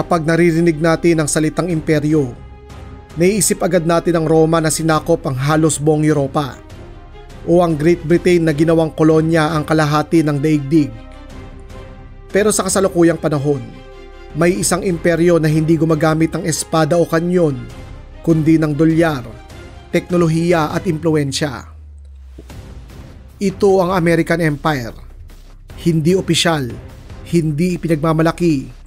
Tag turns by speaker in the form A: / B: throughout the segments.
A: Kapag naririnig natin ang salitang imperyo, naiisip agad natin ang Roma na sinakop ang halos buong Europa o ang Great Britain na ginawang kolonya ang kalahati ng daigdig. Pero sa kasalukuyang panahon, may isang imperyo na hindi gumagamit ng espada o kanyon, kundi ng dolyar, teknolohiya at impluensya. Ito ang American Empire. Hindi opisyal, hindi ipinagmamalaki,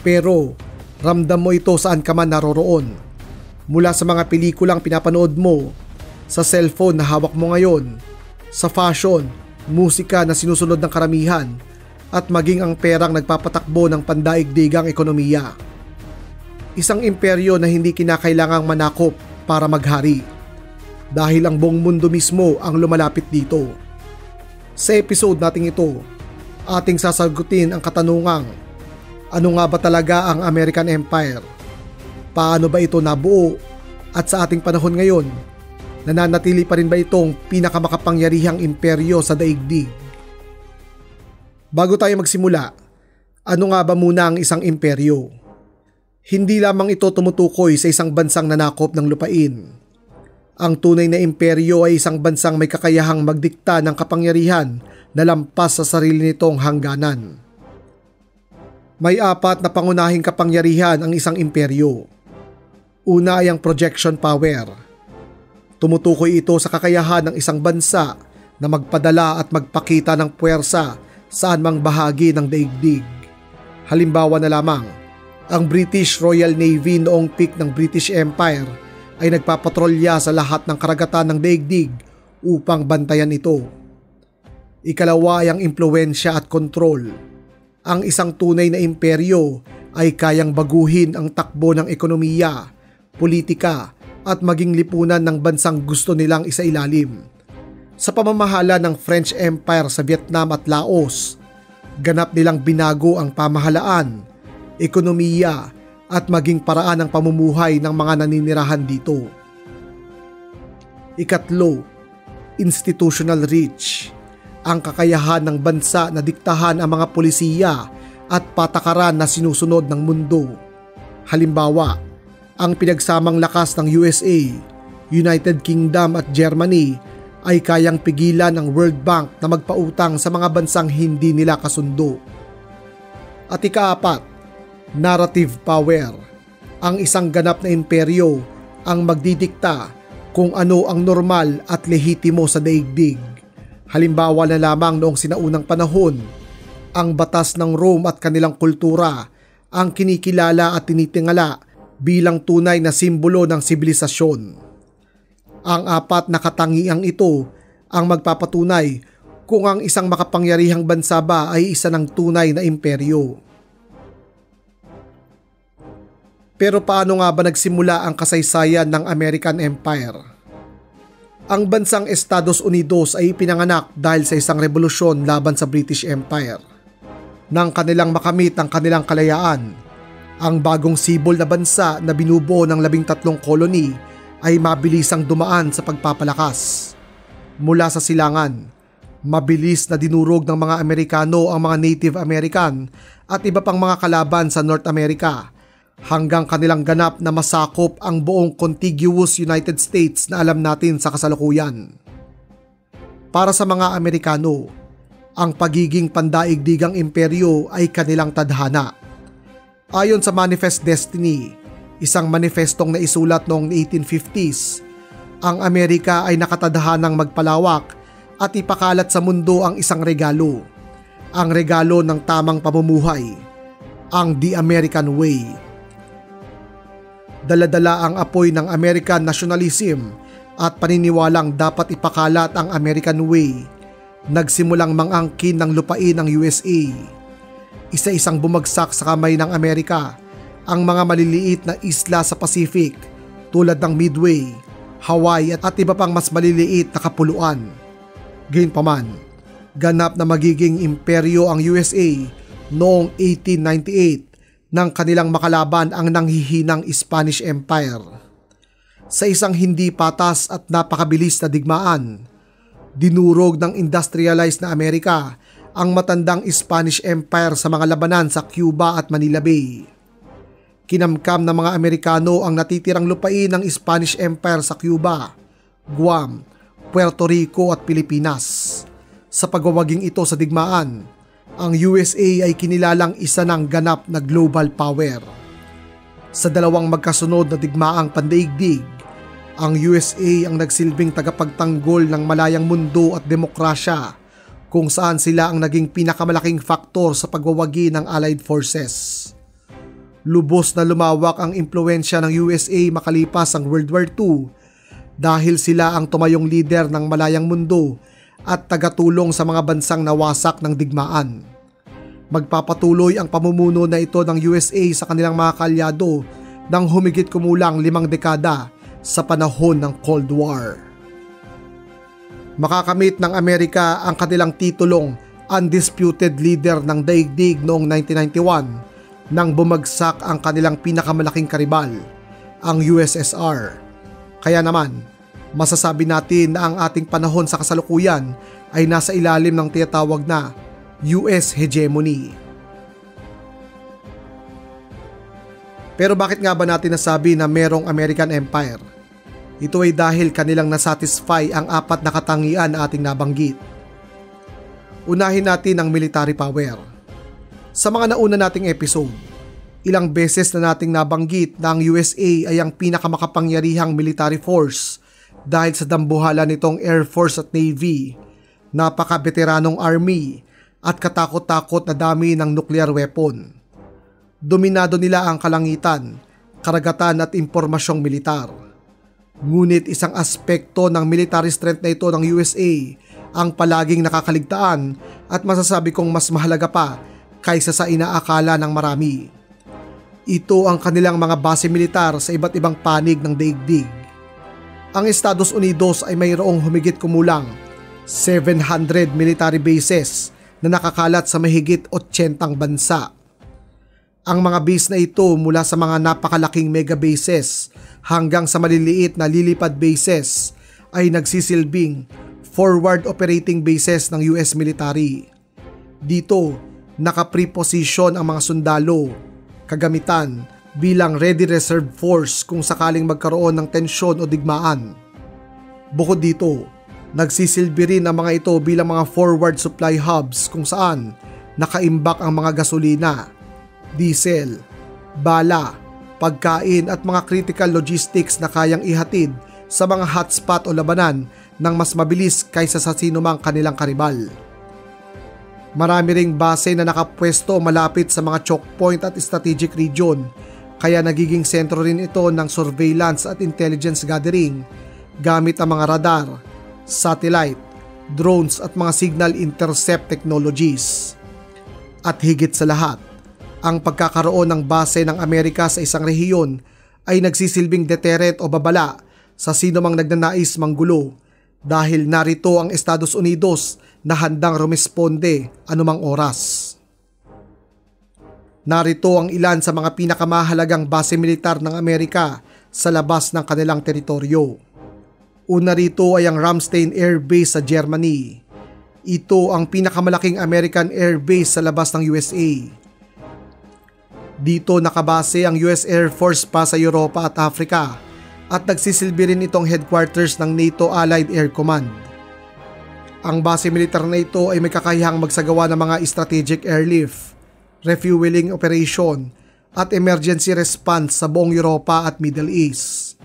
A: pero ramdam mo ito saan ka man naroroon. Mula sa mga pelikulang pinapanood mo, sa cellphone na hawak mo ngayon, sa fashion, musika na sinusunod ng karamihan, at maging ang perang nagpapatakbo ng pandaigdigang ekonomiya. Isang imperyo na hindi kinakailangang manakop para maghari, dahil ang buong mundo mismo ang lumalapit dito. Sa episode nating ito, ating sasagutin ang katanungang, ano nga ba talaga ang American Empire? Paano ba ito nabuo? At sa ating panahon ngayon, nananatili pa rin ba itong pinakamakapangyarihang imperyo sa daigdig? Bago tayo magsimula, ano nga ba muna ang isang imperyo? Hindi lamang ito tumutukoy sa isang bansang nanakop ng lupain. Ang tunay na imperyo ay isang bansang may kakayahang magdikta ng kapangyarihan na lampas sa sarili nitong hangganan. May apat na pangunahing kapangyarihan ang isang imperyo. Una ay ang projection power. Tumutukoy ito sa kakayahan ng isang bansa na magpadala at magpakita ng puwersa saan mang bahagi ng daigdig. Halimbawa na lamang, ang British Royal Navy noong peak ng British Empire ay nagpapatrolya sa lahat ng karagatan ng daigdig upang bantayan ito. Ikalawa ay ang impluensya at kontrol. Ang isang tunay na imperyo ay kayang baguhin ang takbo ng ekonomiya, politika at maging lipunan ng bansang gusto nilang isailalim. Sa pamamahala ng French Empire sa Vietnam at Laos, ganap nilang binago ang pamahalaan, ekonomiya at maging paraan ng pamumuhay ng mga naninirahan dito. Ikatlo, institutional reach. Ang kakayahan ng bansa na diktahan ang mga polisiya at patakaran na sinusunod ng mundo. Halimbawa, ang pinagsamang lakas ng USA, United Kingdom at Germany ay kayang pigilan ng World Bank na magpautang sa mga bansang hindi nila kasundo. At ikaapat, narrative power. Ang isang ganap na imperyo ang magdidikta kung ano ang normal at lehitimo sa daigdig. Halimbawa na lamang noong sinaunang panahon, ang batas ng Rome at kanilang kultura ang kinikilala at tinitingala bilang tunay na simbolo ng sibilisasyon. Ang apat na katangiang ito ang magpapatunay kung ang isang makapangyarihang bansa ba ay isa ng tunay na imperyo. Pero paano nga ba nagsimula ang kasaysayan ng American Empire? Ang bansang Estados Unidos ay ipinanganak dahil sa isang revolusyon laban sa British Empire. Nang kanilang makamit ang kanilang kalayaan, ang bagong sibol na bansa na binubuo ng 13 koloni ay mabilisang dumaan sa pagpapalakas. Mula sa silangan, mabilis na dinurog ng mga Amerikano ang mga Native American at iba pang mga kalaban sa North America, hanggang kanilang ganap na masakop ang buong contiguous United States na alam natin sa kasalukuyan. Para sa mga Amerikano, ang pagiging pandaigdigang imperyo ay kanilang tadhana. Ayon sa Manifest Destiny, isang manifestong naisulat noong 1850s, ang Amerika ay nakatadhanang magpalawak at ipakalat sa mundo ang isang regalo. Ang regalo ng tamang pamumuhay, ang The American Way. Dala-dala ang apoy ng American nationalism at paniniwalang dapat ipakalat ang American Way. Nagsimulang mangangkin ng lupain ng USA. Isa-isang bumagsak sa kamay ng Amerika ang mga maliliit na isla sa Pacific tulad ng Midway, Hawaii at iba pang mas maliliit na kapuluan. Gayunpaman, ganap na magiging imperyo ang USA noong 1898 nang kanilang makalaban ang nanghihinang Spanish Empire. Sa isang hindi patas at napakabilis na digmaan, dinurog ng industrialized na Amerika ang matandang Spanish Empire sa mga labanan sa Cuba at Manila Bay. Kinamkam ng mga Amerikano ang natitirang lupain ng Spanish Empire sa Cuba, Guam, Puerto Rico at Pilipinas. Sa pagwawaging ito sa digmaan, ang USA ay kinilalang isa ng ganap na global power. Sa dalawang magkasunod na digmaang pandaigdig, ang USA ang nagsilbing tagapagtanggol ng malayang mundo at demokrasya, kung saan sila ang naging pinakamalaking faktor sa pagwawagi ng Allied Forces. Lubos na lumawak ang impluwensya ng USA makalipas ang World War II dahil sila ang tumayong lider ng malayang mundo at tagatulong sa mga bansang nawasak ng digmaan. Magpapatuloy ang pamumuno na ito ng USA sa kanilang mga kaalyado ng humigit kumulang 5 dekada sa panahon ng Cold War. Makakamit ng Amerika ang kanilang titulong undisputed leader ng daigdig noong 1991 nang bumagsak ang kanilang pinakamalaking karibal, ang USSR. Kaya naman, masasabi natin na ang ating panahon sa kasalukuyan ay nasa ilalim ng tinatawag na US hegemony. Pero bakit nga ba natin nasabi na merong American Empire? Ito ay dahil kanilang nasatisfy ang 4 na katangian na ating nabanggit. Unahin natin ang military power. Sa mga nauna nating episode, ilang beses na nating nabanggit na ang USA ay ang pinakamakapangyarihang military force dahil sa dambuhala nitong Air Force at Navy, napaka-veteranong army at katakot-takot na dami ng nuclear weapon. Dominado nila ang kalangitan, karagatan at impormasyong militar. Ngunit isang aspekto ng military strength na ito ng USA ang palaging nakakaligtaan at masasabi kong mas mahalaga pa kaysa sa inaakala ng marami. Ito ang kanilang mga base militar sa iba't ibang panig ng daigdig. Ang Estados Unidos ay mayroong humigit kumulang 700 military bases na nakakalat sa mahigit 80 bansa. Ang mga base na ito mula sa mga napakalaking mega bases hanggang sa maliliit na lilipad bases ay nagsisilbing forward operating bases ng US military. Dito, naka-preposition ang mga sundalo, kagamitan bilang ready reserve force kung sakaling magkaroon ng tensyon o digmaan. Bukod dito, nagsisilbi rin ang mga ito bilang mga forward supply hubs kung saan nakaimbak ang mga gasolina, diesel, bala, pagkain at mga critical logistics na kayang ihatid sa mga hotspot o labanan ng mas mabilis kaysa sa sinumang kanilang karibal. Marami ring base na nakapwesto malapit sa mga choke point at strategic region, kaya nagiging sentro rin ito ng surveillance at intelligence gathering gamit ang mga radar, satellite, drones at mga signal intercept technologies. At higit sa lahat, ang pagkakaroon ng base ng Amerika sa isang rehiyon ay nagsisilbing deterrent o babala sa sino mang nagnanais manggulo dahil narito ang Estados Unidos na handang rumesponde anumang oras. Narito ang ilan sa mga pinakamahalagang base militar ng Amerika sa labas ng kanilang teritoryo. Una rito ay ang Ramstein Air Base sa Germany. Ito ang pinakamalaking American Air Base sa labas ng USA. Dito nakabase ang US Air Force pa sa Europa at Africa at nagsisilbi rin itong headquarters ng NATO Allied Air Command. Ang base militar na ito ay may kakayahang magsagawa ng mga strategic airlift, refueling operation at emergency response sa buong Europa at Middle East.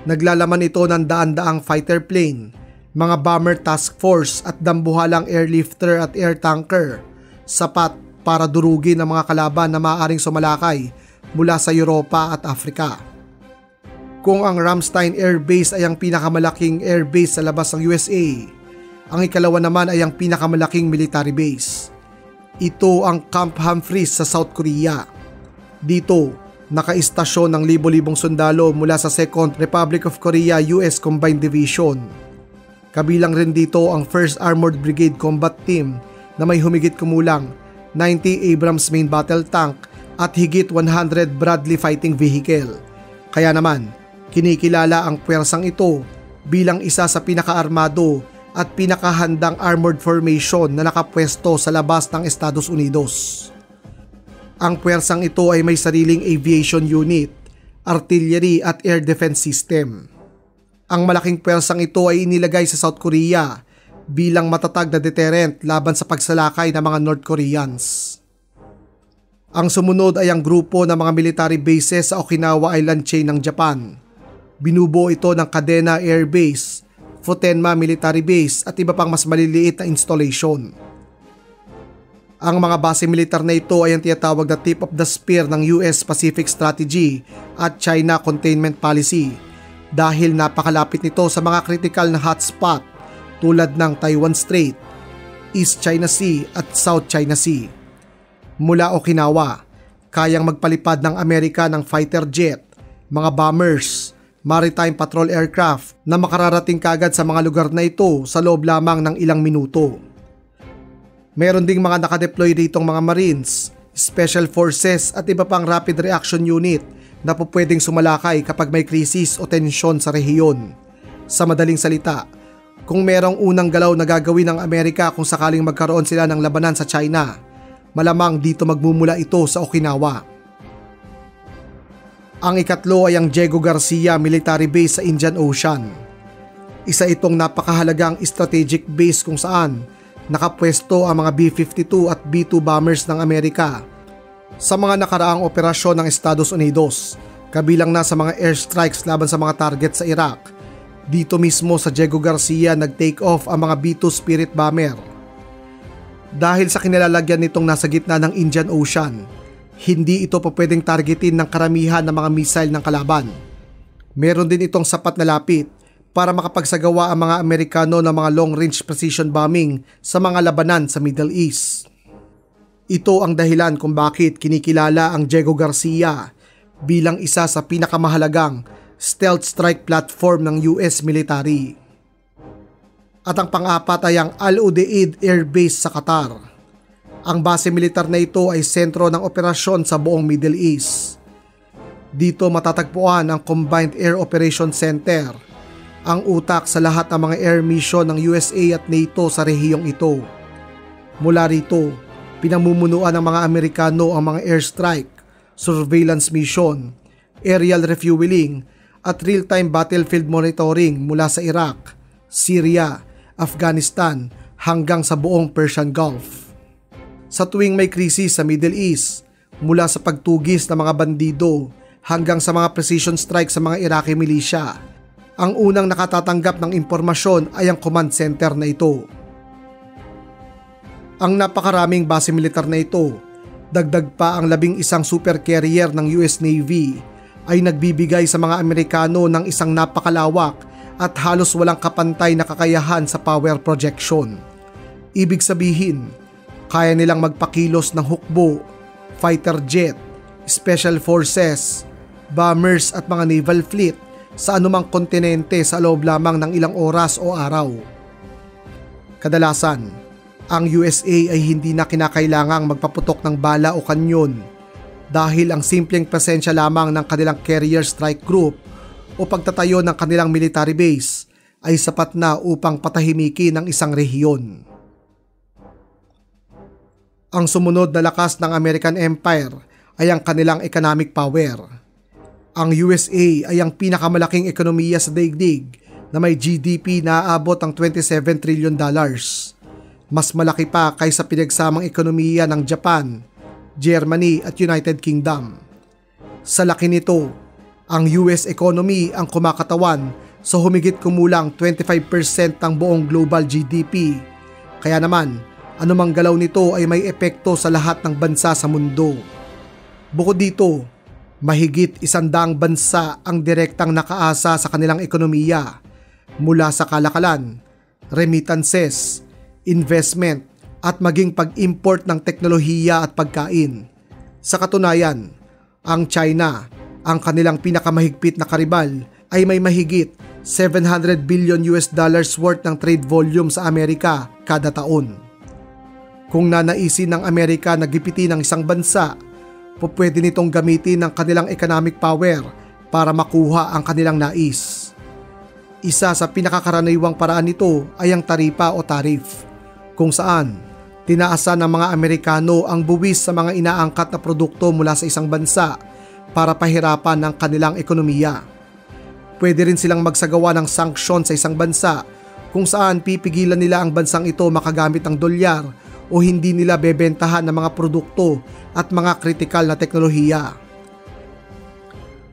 A: Naglalaman ito ng daan-daang fighter plane, mga bomber task force at dambuhalang airlifter at air tanker, sapat para durugin ang mga kalaban na maaaring sumalakay mula sa Europa at Afrika. Kung ang Ramstein Air Base ay ang pinakamalaking air base sa labas ng USA, ang ikalawa naman ay ang pinakamalaking military base. Ito ang Camp Humphreys sa South Korea. Dito, nakaistasyon ng libo-libong sundalo mula sa 2nd Republic of Korea US Combined Division. Kabilang rin dito ang 1st Armored Brigade Combat Team na may humigit kumulang 90 Abrams main battle tank at higit 100 Bradley fighting vehicle. Kaya naman, kinikilala ang puwersang ito bilang isa sa pinakaarmado at pinakahandang armored formation na nakapwesto sa labas ng Estados Unidos. Ang puwersang ito ay may sariling aviation unit, artillery at air defense system. Ang malaking puwersang ito ay inilagay sa South Korea bilang matatag na deterrent laban sa pagsalakay ng mga North Koreans. Ang sumunod ay ang grupo ng mga military bases sa Okinawa Island chain ng Japan. Binubuo ito ng Kadena Air Base, Futenma Military Base at iba pang mas maliliit na installation. Ang mga base militar na ito ay ang tinatawag na tip of the spear ng US Pacific Strategy at China Containment Policy dahil napakalapit nito sa mga critical na hotspot tulad ng Taiwan Strait, East China Sea at South China Sea. Mula Okinawa, kayang magpalipad ng Amerika ng fighter jet, mga bombers, maritime patrol aircraft na makararating kagad sa mga lugar na ito sa loob lamang ng ilang minuto. Meron ding mga nakadeploy ditong mga Marines, Special Forces at iba pang Rapid Reaction Unit na pwedeng sumalakay kapag may krisis o tensyon sa rehiyon. Sa madaling salita, kung merong unang galaw na gagawin ng Amerika kung sakaling magkaroon sila ng labanan sa China, malamang dito magmumula ito sa Okinawa. Ang ikatlo ay ang Diego Garcia Military Base sa Indian Ocean. Isa itong napakahalagang strategic base kung saan nakapwesto ang mga B-52 at B-2 bombers ng Amerika sa mga nakaraang operasyon ng Estados Unidos, kabilang na sa mga airstrikes laban sa mga target sa Iraq. Dito mismo sa Diego Garcia nag-take off ang mga B-2 Spirit bomber. Dahil sa kinilalagyan nitong nasa gitna ng Indian Ocean, hindi ito pa pwedeng targetin ng karamihan ng mga missile ng kalaban. Meron din itong sapat na lapit para makapagsagawa ang mga Amerikano ng mga long-range precision bombing sa mga labanan sa Middle East. Ito ang dahilan kung bakit kinikilala ang Diego Garcia bilang isa sa pinakamahalagang stealth strike platform ng US military. At ang pang-apat ay ang Al Udeid Air Base sa Qatar. Ang base militar na ito ay sentro ng operasyon sa buong Middle East. Dito matatagpuan ang Combined Air Operations Center, ang utak sa lahat ng mga air mission ng USA at NATO sa rehiyong ito. Mula rito, pinamumunuan ng mga Amerikano ang mga airstrike, surveillance mission, aerial refueling at real-time battlefield monitoring mula sa Iraq, Syria, Afghanistan hanggang sa buong Persian Gulf. Sa tuwing may krisis sa Middle East, mula sa pagtugis ng mga bandido hanggang sa mga precision strike sa mga Iraqi militia, ang unang nakatatanggap ng impormasyon ay ang command center na ito. Ang napakaraming base militar na ito, dagdag pa ang 11 super carrier ng US Navy, ay nagbibigay sa mga Amerikano ng isang napakalawak at halos walang kapantay na kakayahan sa power projection. Ibig sabihin, kaya nilang magpakilos ng hukbo, fighter jet, special forces, bombers at mga naval fleet sa anumang kontinente sa loob lamang ng ilang oras o araw. Kadalasan, ang USA ay hindi na kinakailangang magpaputok ng bala o kanyon dahil ang simpleng presensya lamang ng kanilang carrier strike group o pagtatayo ng kanilang military base ay sapat na upang patahimikin ang isang rehiyon. Ang sumunod na lakas ng American Empire ay ang kanilang economic power. Ang USA ay ang pinakamalaking ekonomiya sa daigdig na may GDP na aabot ang $27 trillion. Mas malaki pa kaysa pinagsamang ekonomiya ng Japan, Germany at United Kingdom. Sa laki nito, ang US economy ang kumakatawan sa humigit kumulang 25% ng buong global GDP. Kaya naman, anumang galaw nito ay may epekto sa lahat ng bansa sa mundo. Bukod dito, mahigit 100 bansa ang direktang nakaasa sa kanilang ekonomiya mula sa kalakalan, remittances, investment at maging pag-import ng teknolohiya at pagkain. Sa katunayan, ang China, ang kanilang pinakamahigpit na karibal, ay may mahigit $700 billion worth ng trade volume sa Amerika kada taon. Kung nanaisin ng Amerika na gipitin ng isang bansa, pwede nitong gamitin ang kanilang economic power para makuha ang kanilang nais. Isa sa pinakakaraniwang paraan nito ay ang taripa o tariff, kung saan Tinaasan ng mga Amerikano ang buwis sa mga inaangkat na produkto mula sa isang bansa para pahirapan ang kanilang ekonomiya. Pwede rin silang magsagawa ng sanksyon sa isang bansa kung saan pipigilan nila ang bansang ito makagamit ng dolyar o hindi nila bebentahan ng mga produkto at mga kritikal na teknolohiya.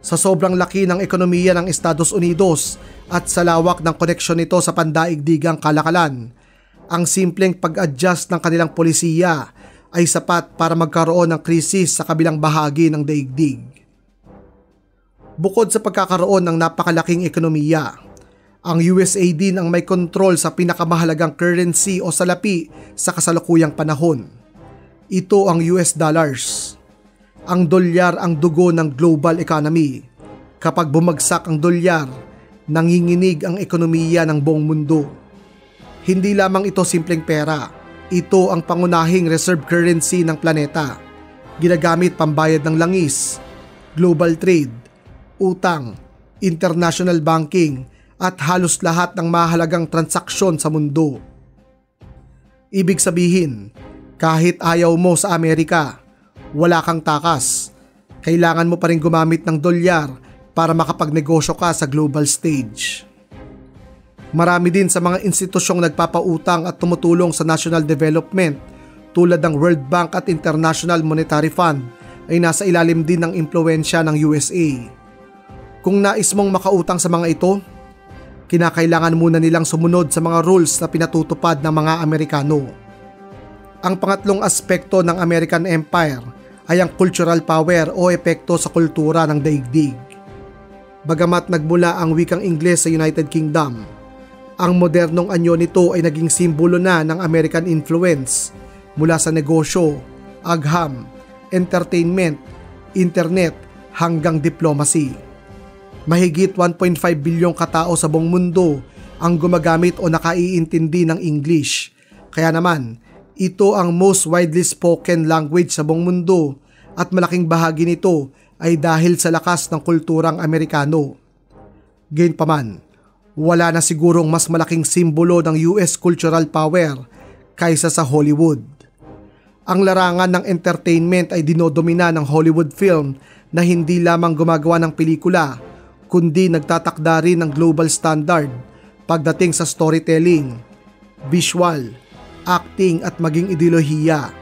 A: Sa sobrang laki ng ekonomiya ng Estados Unidos at sa lawak ng koneksyon nito sa pandaigdigang kalakalan, ang simpleng pag-adjust ng kanilang polisiya ay sapat para magkaroon ng krisis sa kabilang bahagi ng daigdig. Bukod sa pagkakaroon ng napakalaking ekonomiya, ang USA din ang may kontrol sa pinakamahalagang currency o salapi sa kasalukuyang panahon. Ito ang US dollars. Ang dolyar ang dugo ng global economy. Kapag bumagsak ang dolyar, nanginginig ang ekonomiya ng buong mundo. Hindi lamang ito simpleng pera, ito ang pangunahing reserve currency ng planeta. Ginagamit pambayad ng langis, global trade, utang, international banking, at halos lahat ng mahalagang transaksyon sa mundo. Ibig sabihin, kahit ayaw mo sa Amerika, wala kang takas. Kailangan mo pa rin gumamit ng dolyar para makapagnegosyo ka sa global stage. Marami din sa mga institusyong nagpapautang at tumutulong sa national development tulad ng World Bank at International Monetary Fund ay nasa ilalim din ng impluwensya ng USA. Kung nais mong makautang sa mga ito, kinakailangan muna nilang sumunod sa mga rules na pinatutupad ng mga Amerikano. Ang pangatlong aspekto ng American Empire ay ang cultural power o epekto sa kultura ng daigdig. Bagamat nagmula ang wikang Ingles sa United Kingdom, ang modernong anyo nito ay naging simbolo na ng American influence mula sa negosyo, agham, entertainment, internet hanggang diplomacy. Mahigit 1.5 bilyong katao sa buong mundo ang gumagamit o nakaiintindi ng English. Kaya naman, ito ang most widely spoken language sa buong mundo at malaking bahagi nito ay dahil sa lakas ng kulturang Amerikano. Gayunpaman, wala na sigurong mas malaking simbolo ng US cultural power kaysa sa Hollywood. Ang larangan ng entertainment ay dinodomina ng Hollywood film na hindi lamang gumagawa ng pelikula, kundi nagtatakda rin ng global standard pagdating sa storytelling, visual, acting at maging ideolohiya.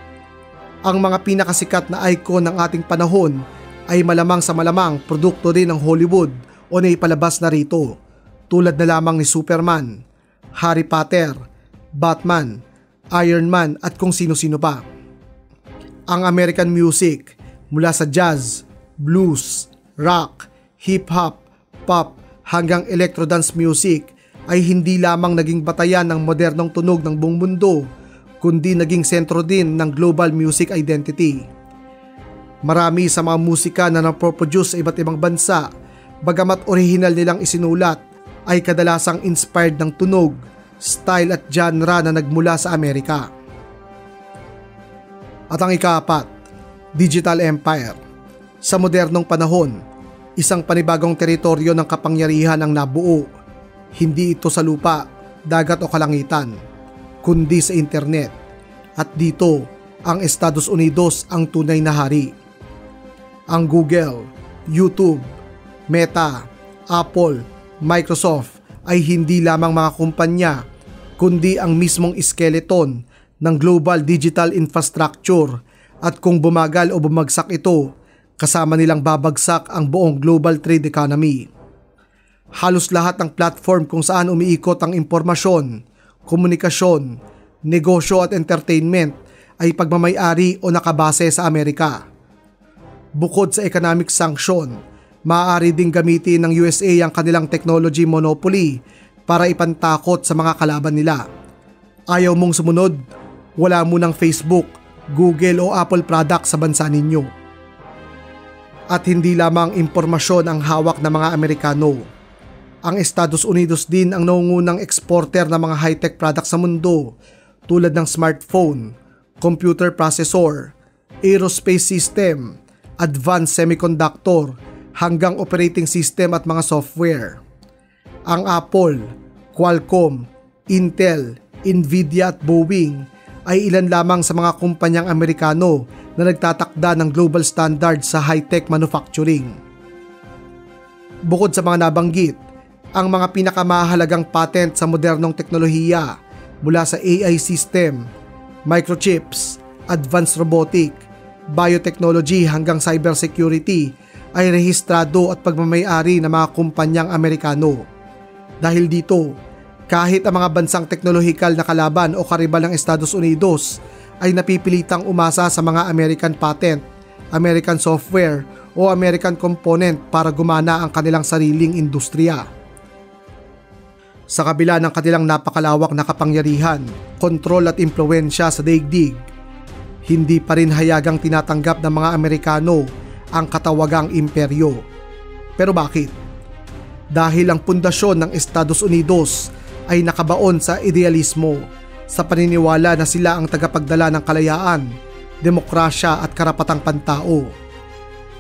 A: Ang mga pinakasikat na icon ng ating panahon ay malamang sa malamang produkto rin ng Hollywood o naipalabas na rito, tulad na lamang ni Superman, Harry Potter, Batman, Iron Man at kung sino-sino pa. Ang American music mula sa jazz, blues, rock, hip-hop, pop hanggang electro-dance music ay hindi lamang naging batayan ng modernong tunog ng buong mundo, kundi naging sentro din ng global music identity. Marami sa mga musika na napoproduce sa iba't ibang bansa, bagamat orihinal nilang isinulat, ay kadalasang inspired ng tunog, style at genre na nagmula sa Amerika. At ang ikaapat, Digital Empire. Sa modernong panahon, isang panibagong teritoryo ng kapangyarihan ang nabuo. Hindi ito sa lupa, dagat o kalangitan, kundi sa internet. At dito, ang Estados Unidos ang tunay na hari. Ang Google, YouTube, Meta, Apple, Microsoft ay hindi lamang mga kumpanya, kundi ang mismong skeleton ng global digital infrastructure at kung bumagal o bumagsak ito, kasama nilang babagsak ang buong global trade economy. Halos lahat ng platform kung saan umiikot ang impormasyon, komunikasyon, negosyo at entertainment ay pagmamay-ari o nakabase sa Amerika. Bukod sa economic sanction, maaari ding gamitin ng USA ang kanilang technology monopoly para ipantakot sa mga kalaban nila. Ayaw mong sumunod? Wala mo ng Facebook, Google o Apple product sa bansa ninyo. At hindi lamang impormasyon ang hawak ng mga Amerikano. Ang Estados Unidos din ang nangungunang exporter ng mga high-tech products sa mundo tulad ng smartphone, computer processor, aerospace system, advanced semiconductor hanggang operating system at mga software. Ang Apple, Qualcomm, Intel, Nvidia at Boeing ay ilan lamang sa mga kumpanyang Amerikano na nagtatakda ng global standard sa high-tech manufacturing. Bukod sa mga nabanggit, ang mga pinakamahalagang patent sa modernong teknolohiya mula sa AI system, microchips, advanced robotic, biotechnology hanggang cybersecurity ay rehistrado at pagmamay-ari ng mga kumpanyang Amerikano. Dahil dito, kahit ang mga bansang teknolohikal na kalaban o karibal ng Estados Unidos ay napipilitang umasa sa mga American patent, American software o American component para gumana ang kanilang sariling industriya. Sa kabila ng kanilang napakalawak na kapangyarihan, kontrol at impluwensya sa daigdig, hindi pa rin hayagang tinatanggap ng mga Amerikano ang katawagang imperyo. Pero bakit? Dahil ang pundasyon ng Estados Unidos ay nakabaon sa idealismo, sa paniniwala na sila ang tagapagdala ng kalayaan, demokrasya at karapatang pantao.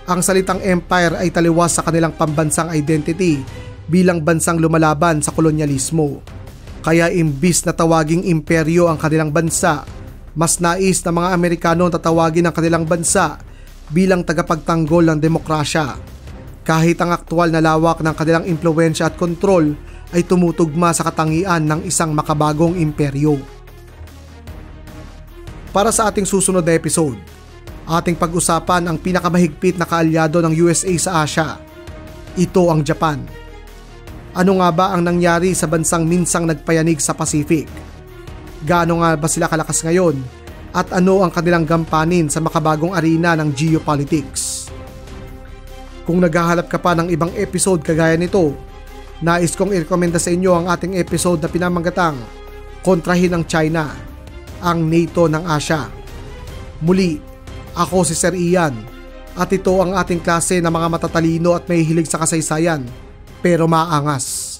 A: Ang salitang empire ay taliwas sa kanilang pambansang identity bilang bansang lumalaban sa kolonyalismo. Kaya imbis na tawaging imperyo ang kanilang bansa, mas nais ng mga Amerikano tatawagin ang kanilang bansa bilang tagapagtanggol ng demokrasya. Kahit ang aktwal na lawak ng kanilang impluwensya at kontrol ay tumutugma sa katangian ng isang makabagong imperyo. Para sa ating susunod na episode, ating pag-usapan ang pinakamahigpit na kaalyado ng USA sa Asia. Ito ang Japan. Ano nga ba ang nangyari sa bansang minsang nagpayanig sa Pacific? Gaano nga ba sila kalakas ngayon? At ano ang kanilang gampanin sa makabagong arena ng geopolitics? Kung naghahanap ka pa ng ibang episode kagaya nito, nais kong i-recommenda sa inyo ang ating episode na pinamanggatang Kontrahin ng China, ang NATO ng Asia. Muli, ako si Sir Ian at ito ang ating klase ng mga matatalino at may hilig sa kasaysayan pero maangas.